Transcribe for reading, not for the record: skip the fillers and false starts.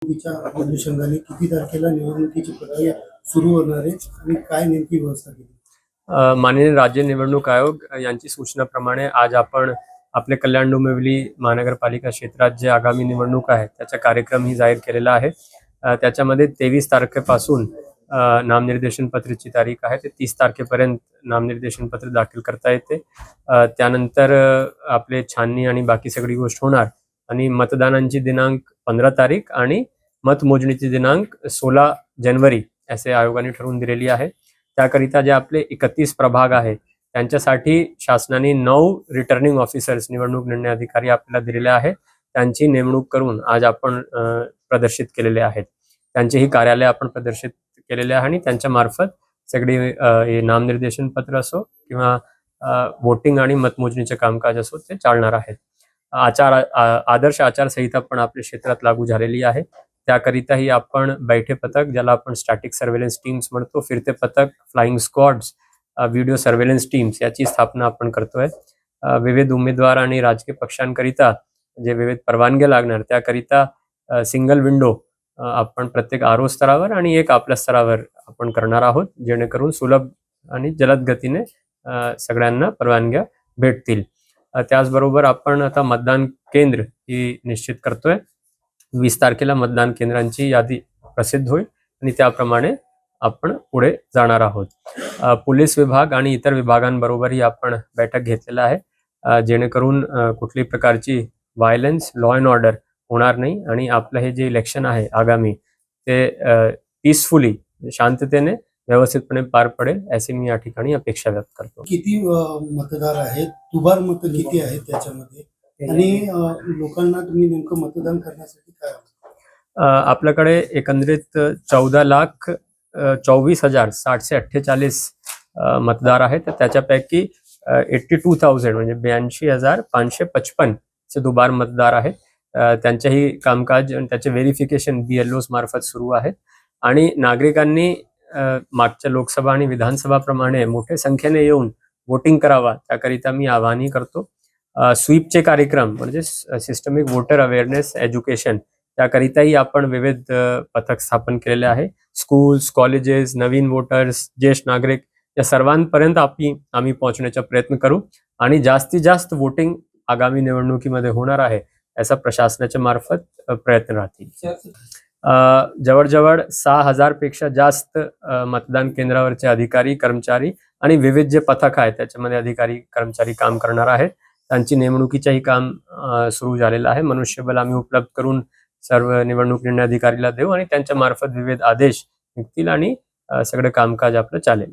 निवडणुकीच्या अनुषंगाने किती तारखेला निवडणुकीची प्रक्रिया सुरू होणार आहे आणि काय नेमकी व्यवस्था केली? माननीय राज्य निवडणूक आयोग यांची सूचनाप्रमाणे आज आपण आपले कल्याण डोंबिवली महानगरपालिका क्षेत्रात जे आगामी निवडणूक आहे त्याचा कार्यक्रम ही जाहीर केलेला आहे. त्याच्यामध्ये 23 तारखेपासून नामनिर्देशन पत्राची तारीख आहे ते 30 तारखेपर्यंत नामनिर्देशन पत्र दाखल करता येते. त्यानंतर आपले छाननी आणि बाकी सगळी गोष्ट होणार आणि मतदानांची दिनांक 15 तारीख आणि मतमोजणीची दिनांक 16 जानेवारी असे आयोगाने ठरवून दिलेली आहे. त्याकरिता जे आपले 31 प्रभाग आहे त्यांच्यासाठी शासनाने 9 रिटर्निंग ऑफिसर्स निवडणूक निर्णय अधिकारी आपल्याला दिलेले आहे. त्यांची नेमणूक करून आज आपण प्रदर्शित केलेले आहेत. त्यांचेही कार्यालय आपण प्रदर्शित केलेले आहे आणि त्यांच्या मार्फत सगळी नामनिर्देशन पत्र असो किंवा वोटिंग आणि मतमोजणीचे कामकाज असो ते चालणार आहेत. आदर्श आचारसंहिता पण आपल्या क्षेत्रात लागू झालेली आहे. त्याकरिताही आपण बैठे पथक, ज्याला आपण स्टॅटिक सर्व्हेलन्स टीम्स म्हणतो, फिरते पथक, flying squads, video surveillance teams याची स्थापना आपण करतोय. विविध उमेदवार आणि राजकीय पक्षांकरिता जे विविध परवानग्या लागणार त्याकरिता सिंगल विंडो आपण प्रत्येक आरओ स्तरावर आणि एक आपल्या स्तरावर आपण करणार आहोत, जेणेकरून सुलभ आणि जलद गतीने सगळ्यांना परवानग्या भेटतील. त्याचबरोबर आपण आता मतदान केंद्र ही निश्चित करतोय. 20 तारखेला मतदान केंद्रांची यादी प्रसिद्ध होईल आणि त्याप्रमाणे आपण पुढे जाणार आहोत. पोलीस विभाग आणि इतर विभागांबरोबरही आपण बैठक घेतलेला आहे, जेणेकरून कुठल्याही प्रकारची व्हायलन्स, लॉ अँड ऑर्डर होणार नाही आणि आपलं हे जे इलेक्शन आहे आगामी ते पीसफुली, शांततेने, व्यवस्थितपणे पार पडेल अशी मी या ठिकाणी अपेक्षा व्यक्त करतो. किती मतदार आहेत, दुबार मत किती आहेत त्याच्यामध्ये, आणि लोकांना तुम्ही नेमकं मतदान करण्यासाठी काय आपल्याकडे एकंदरीत 14,24,748 मतदार आहेत. त्याच्यापैकी 82,000 म्हणजे 82,555 चे दुबार मतदार आहेत. त्यांचेही कामकाज आणि त्याचे व्हेरिफिकेशन BLOs मार्फत सुरू आहेत आणि नागरिकांनी मागच्या लोकसभा आणि विधानसभाप्रमाणे मोठ्या संख्येने येऊन वोटिंग करावा त्याकरिता मी आवाहनही करतो. स्वीपचे कार्यक्रम म्हणजे सिस्टमिक वोटर अवेअरनेस एज्युकेशन त्याकरिताही आपण विविध पथक स्थापन केलेले आहे. स्कूल्स, कॉलेजेस, नवीन वोटर्स, ज्येष्ठ नागरिक या सर्वांपर्यंत आम्ही पोहोचण्याचा प्रयत्न करू आणि जास्तीत जास्त वोटिंग आगामी निवडणुकीमध्ये होणार आहे याचा प्रशासनाच्या मार्फत प्रयत्न राहतील. जवळजवळ 6,000 पेक्षा जास्त मतदान केंद्रावरचे अधिकारी, कर्मचारी आणि विविध जे पथक आहेत त्याच्यामध्ये अधिकारी, कर्मचारी काम करणार आहेत. त्यांची नेमणुकीचंही काम सुरू झालेलं आहे. मनुष्यबळ आम्ही उपलब्ध करून सर्व निवडणूक निर्णय अधिकारीला देऊ आणि त्यांच्या मार्फत विविध आदेश निघतील आणि सगळे कामकाज आपलं चालेल.